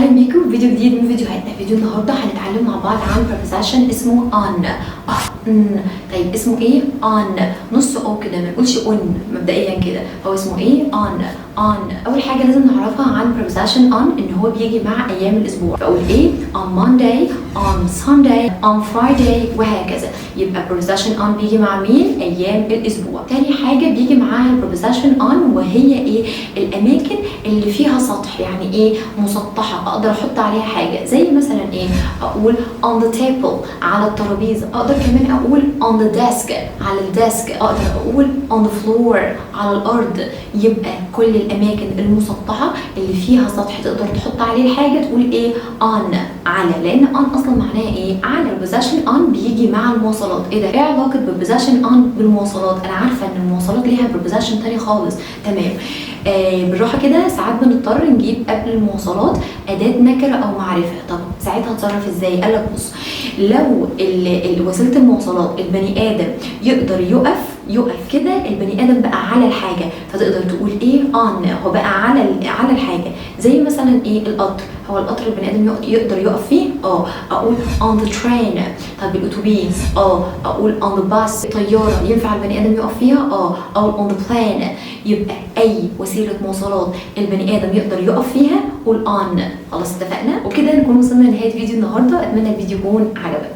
اهلا بيكم في فيديو جديد من فيديوهاتنا. فيديو النهارده هنتعلم مع بعض عن preposition اسمه on. طيب اسمه ايه؟ on نص او كده، ما نقولش on مبدئيا كده. هو اسمه ايه؟ on. اول حاجه لازم نعرفها عن preposition on ان هو بيجي مع ايام الاسبوع. بقول ايه؟ on Monday, on Sunday, on Friday وهكذا. يبقى preposition on بيجي مع مين؟ ايام الاسبوع. تاني حاجه بيجي معاها preposition on وهي ايه؟ الاماكن اللي فيها سطح، يعني ايه؟ مسطحه، اقدر احط عليها حاجه، زي مثلا ايه؟ اقول on the table على الترابيزه، اقدر كمان اقول on the desk على الديسك، اقدر اقول on the floor على الارض. يبقى كل الاماكن المسطحه اللي فيها سطح تقدر تحط عليه الحاجه تقول ايه؟ on على، لان on اصلا معناها ايه؟ على. البوزيشن on بيجي مع المواصلات. ايه ده؟ ايه علاقه بالبوزيشن on بالمواصلات؟ انا عارفه ان المواصلات ليها بوزيشن تاني خالص. تمام. بالراحه كده، ساعات بنضطر نجيب قبل المواصلات اداه نكره او معرفه. طب ساعتها اتصرف ازاي؟ قال لك بص، لو وسيله المواصلات البني ادم يقدر يقف كده، البني ادم بقى على الحاجه، فتقدر تقول ايه؟ on. هو بقى على الحاجه، زي مثلا ايه؟ القطر. هو القطر البني ادم يقدر يقف فيه؟ اقول on the train. طب الاتوبيس؟ اقول on the bus. طياره ينفع البني ادم يقف فيها؟ اقول on the plane. يبقى اي وسيله مواصلات البني ادم يقدر يقف فيها قول on. خلاص اتفقنا؟ وكده نكون وصلنا لنهايه فيديو النهارده. اتمنى الفيديو يكون عجبك.